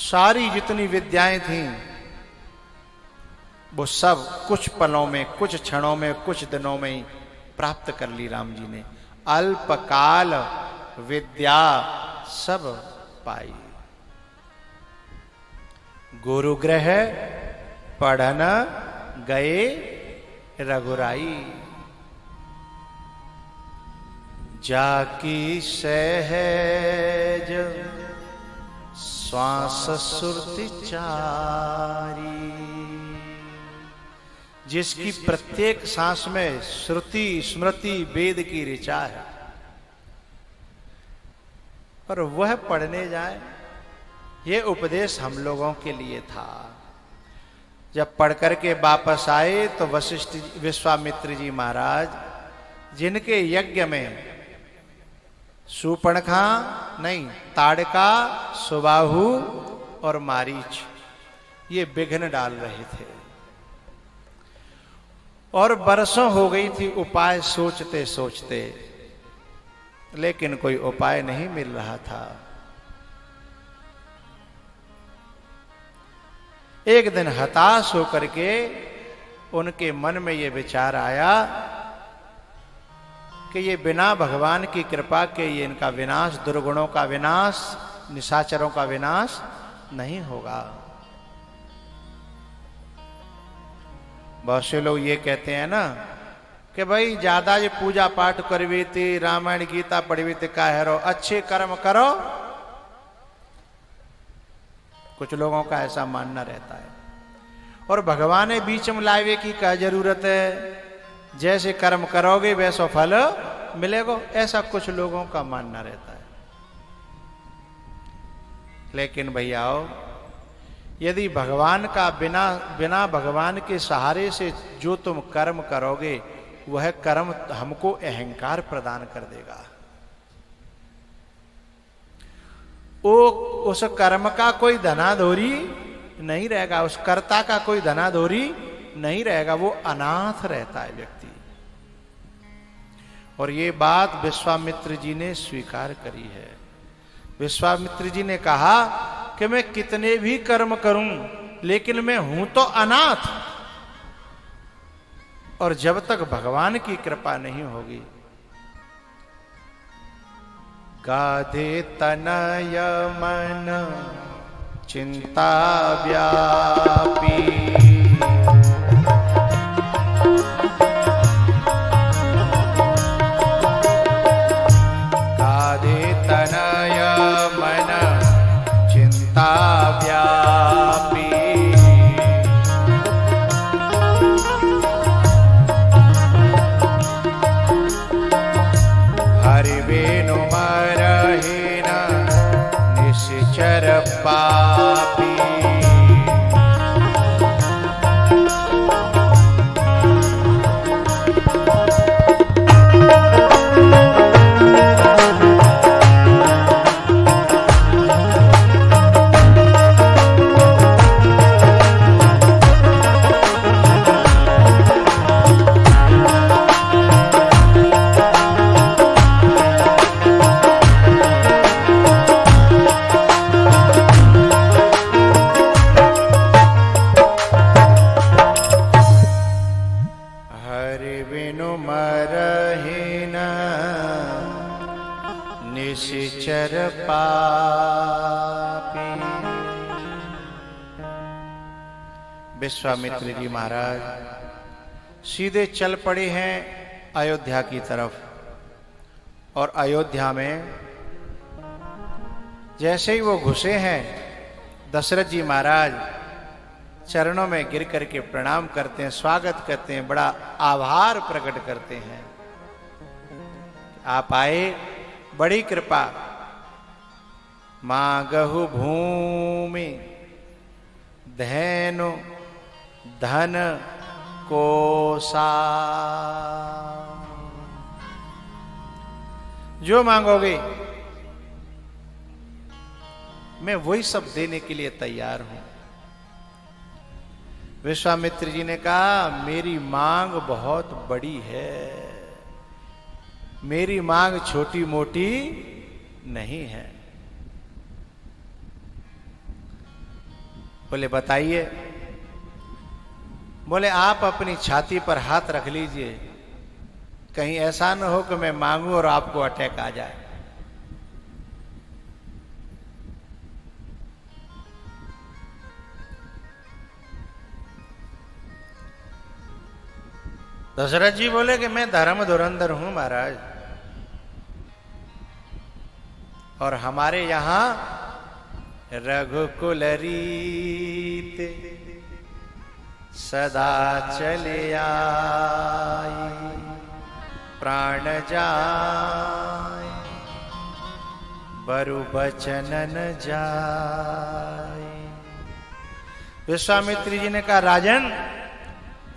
सारी जितनी विद्याएं थीं वो सब कुछ पलों में, कुछ क्षणों में, कुछ दिनों में ही प्राप्त कर ली राम जी ने। अल्पकाल विद्या सब पाई। गुरुगृह पढ़न गए रघुराई, जाकी सहज श्वास सुरति चारी। जिसकी प्रत्येक सांस में श्रुति स्मृति वेद की ऋचा है, और वह पढ़ने जाए, ये उपदेश हम लोगों के लिए था। जब पढ़ करके वापस आए तो वशिष्ठ विश्वामित्र जी महाराज, जिनके यज्ञ में शूर्पणखा नहीं, ताड़का, सुबाहु और मारीच ये विघ्न डाल रहे थे, और बरसों हो गई थी उपाय सोचते सोचते, लेकिन कोई उपाय नहीं मिल रहा था। एक दिन हताश होकर के उनके मन में ये विचार आया कि ये बिना भगवान की कृपा के ये इनका विनाश, दुर्गुणों का विनाश, निशाचरों का विनाश नहीं होगा। बहुत से लोग ये कहते हैं ना कि भाई ज्यादा ये पूजा पाठ करवी थी, रामायण गीता पढ़वी थी, काहे रो, अच्छे कर्म करो। कुछ लोगों का ऐसा मानना रहता है, और भगवान ने बीच में लावे की क्या जरूरत है, जैसे कर्म करोगे वैसा फल मिलेगा, ऐसा कुछ लोगों का मानना रहता है। लेकिन भैयाओ, यदि भगवान का बिना भगवान के सहारे से जो तुम कर्म करोगे, वह कर्म हमको अहंकार प्रदान कर देगा। उस कर्म का कोई धनाधोरी नहीं रहेगा, उस कर्ता का कोई धनाधोरी नहीं रहेगा, वो अनाथ रहता है व्यक्ति। और ये बात विश्वामित्र जी ने स्वीकार करी है। विश्वामित्र जी ने कहा कि मैं कितने भी कर्म करूं, लेकिन मैं हूं तो अनाथ, और जब तक भगवान की कृपा नहीं होगी। गाधे तनय मन चिंता व्यापी, गाधे तनय मन चिंता व्यापी, हरि वेणु मरहीन निश्चर पापी, निश्चर पापी। विश्वामित्र जी महाराज सीधे चल पड़े हैं अयोध्या की तरफ, और अयोध्या में जैसे ही वो घुसे हैं, दशरथ जी महाराज चरणों में गिर करके प्रणाम करते हैं, स्वागत करते हैं, बड़ा आभार प्रकट करते हैं। आप आए, बड़ी कृपा। मांगहु भूमि धैनु धन कोसा, जो मांगोगे मैं वही सब देने के लिए तैयार हूं। विश्वामित्र जी ने कहा, मेरी मांग बहुत बड़ी है, मेरी मांग छोटी मोटी नहीं है। बोले बताइए। बोले आप अपनी छाती पर हाथ रख लीजिए, कहीं ऐसा न हो कि मैं मांगू और आपको अटैक आ जाए। दशरथ जी बोले कि मैं धर्म धुरंधर हूं महाराज, और हमारे यहां रघुकुल रीत सदा चले आई, प्राण जाए बरु बचन न जाए। विश्वामित्री जी ने कहा राजन,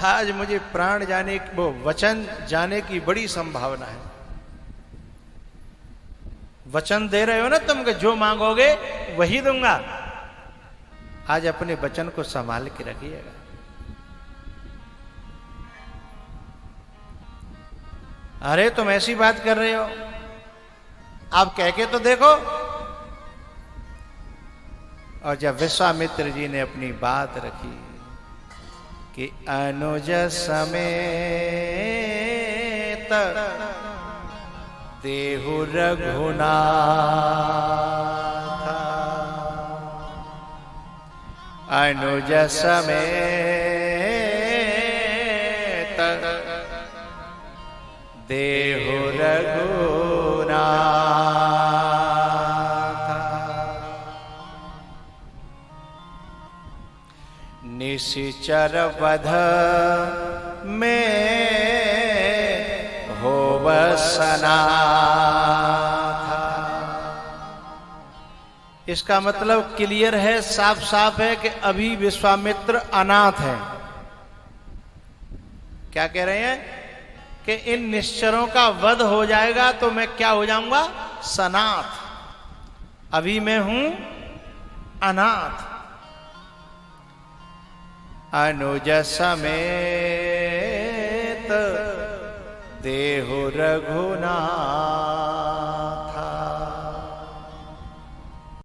आज मुझे प्राण जाने वो वचन जाने की बड़ी संभावना है। वचन दे रहे हो ना तुम कि जो मांगोगे वही दूंगा, आज अपने वचन को संभाल के रखिएगा। अरे तुम ऐसी बात कर रहे हो, आप कह के तो देखो। और जब विश्वामित्र जी ने अपनी बात रखी कि अनुज समेत देहु रघुनाथ, अनुज समेत देहु रघुनाथ, निशिचर वध में होव सनाथ। इसका मतलब क्लियर है, साफ साफ है कि अभी विश्वामित्र अनाथ है। क्या कह रहे हैं कि इन निश्चरों का वध हो जाएगा तो मैं क्या हो जाऊंगा? सनाथ। अभी मैं हूं अनाथ। अनुज समेत देहु रघुनाथ,